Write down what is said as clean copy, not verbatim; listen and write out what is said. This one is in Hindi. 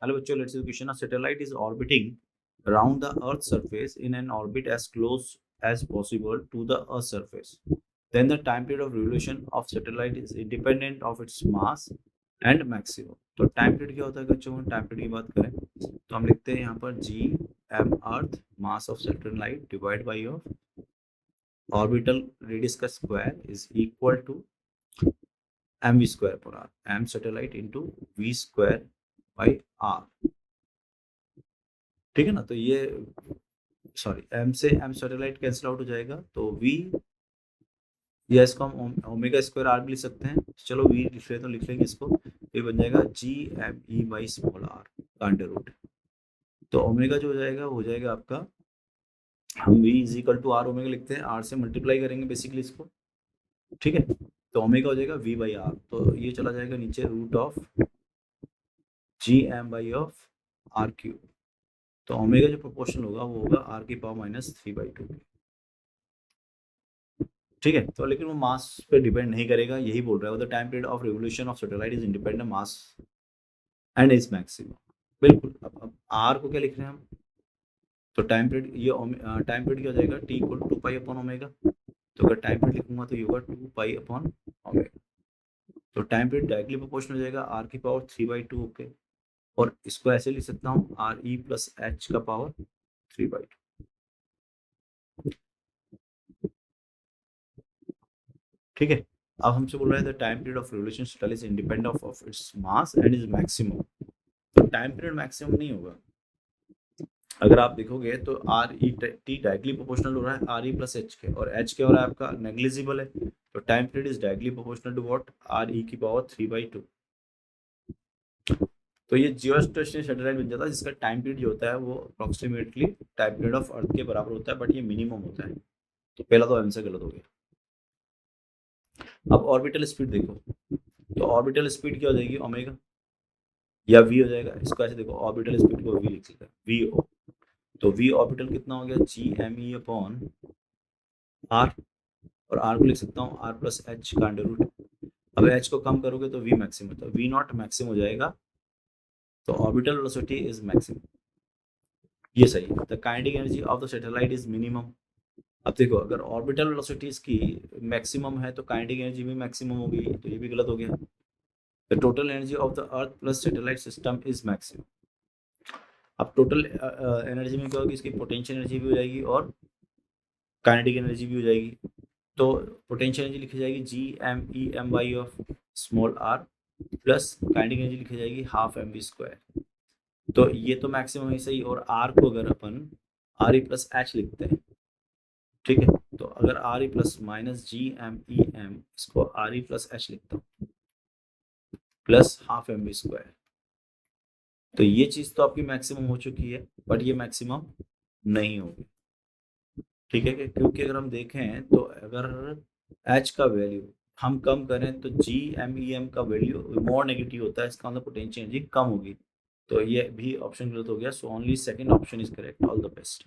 हेलो बच्चों, let's see question. A satellite is orbiting around the earth's surface in an orbit as close as possible to the earth's surface. Then the time period of revolution of satellite is independent of its mass and maximum. तो टाइम पीरियड क्या होता है बच्चों? टाइम पीरियड की बात करें तो हम लिखते हैं यहाँ पर G M earth mass of satellite divide by of orbital radius का square is equal to M V square per R. M satellite into V square by R. ठीक है ना? तो ये सॉरी एम से एम सैटेलाइट कैंसिल आउट हो जाएगा तो वी या इसको हम ओमेगा स्क्वायर आर भी लिख सकते हैं. चलो वी लिख रहे तो लिख लेंगे इसको. ये बन जाएगा G M E by small R का अंडर रूट. तो ओमेगा जो हो जाएगा वो हो जाएगा आपका, हम V is equal to R omega लिखते हैं, आर से मल्टीप्लाई करेंगे बेसिकली इसको. ठीक है, तो ओमेगा हो जाएगा वी बाई आर. तो ये चला जाएगा नीचे root of G M by of R cube. तो ओमेगा जो प्रोपोर्शनल होगा वो होगा आर की पावर माइनस 3/2. ठीक है, तो लेकिन वो मास पे डिपेंड नहीं करेगा, यही बोल रहा है. The time period of revolution of satellite is independent mass and is maximum. बिल्कुल. अब आर को क्या लिख रहे हैं हम? तो टाइम पीरियड ये टाइम पीरियड क्या हो जाएगा? T equal to pi upon omega. तो अगर टाइम पीरियड लिखूंगा तो ये होगा 2 पाई अपॉन ओमेगा. तो टाइम पीरियड डायरेक्टली प्रोपोर्शनल हो जाएगा आर की पावर 3/2. ओके, और इसको ऐसे लिख सकता हूँ आर ई प्लस एच का पावर 3/2. ठीक है, अब हमसे बोल रहा है the time period of revolution satellite is independent of its mass and is maximum. तो टाइम पीरियड मैक्सिमम नहीं होगा. अगर आप देखोगे तो R E T directly proportional हो रहा है आर ई प्लस एच के, और एच के हो रहा है आपका नेग्लिजिबल है. तो time period is directly proportional to what? R E की पावर 3/2. तो ये जियोस्टेशनरी सैटेलाइट बन जाता है जिसका टाइम पीरियड जो होता है वो approximately time period of earth के बराबर होता है, बट ये मिनिमम होता है. तो पहला तो आंसर गलत हो गया. अब ऑर्बिटल स्पीड देखो, तो ऑर्बिटल स्पीड क्या हो जाएगी? ओमेगा या वी हो जाएगा. इसको ऐसे देखो, ऑर्बिटल स्पीड को वी लिख सकते हैं, वी ओ. तो वी ऑर्बिटल कितना हो गया? G M E upon R, और आर को लिख सकता हूँ आर प्लस एच का अंडर रूट. अब एच को कम करोगे तो वी मैक्सिमम, तो वी नॉट मैक्सिमम हो जाएगा. तो ऑर्बिटल वेलोसिटी इज मैक्सिमम. ये सही है. The kinetic energy of the satellite is minimum. अब देखो, अगर ऑर्बिटल वेलोसिटी इसकी मैक्सिमम है तो काइनेटिक एनर्जी भी मैक्सिमम होगी, तो ये भी गलत हो गया. The total energy of the earth plus satellite system is maximum. अब टोटल एनर्जी में क्या होगी? इसकी पोटेंशियल एनर्जी भी हो जाएगी और काइनेटिक एनर्जी भी हो जाएगी. तो पोटेंशियल एनर्जी लिखी जाएगी G M E M Y of small R plus kinetic energy लिखी जाएगी हाफ एम वी स्क्वायर. तो ये तो मैक्सिमम है सही. और आर को अगर अपन आर ई प्लस एच लिखते हैं, ठीक है, तो अगर R E plus minus G M E M, इसको आर ई प्लस एच लिखता हूँ plus half M V square. तो ये चीज तो आपकी मैक्सिमम हो चुकी है, बट ये मैक्सिमम नहीं होगी. ठीक है, क्योंकि अगर हम देखें तो अगर एच का वैल्यू हम कम करें तो जी एम ई एम का वैल्यू मोर नेगेटिव होता है, इसका मतलब पोटेंशियल एनर्जी कम होगी. तो ये भी ऑप्शन गलत हो गया. So only second option is correct. All the best.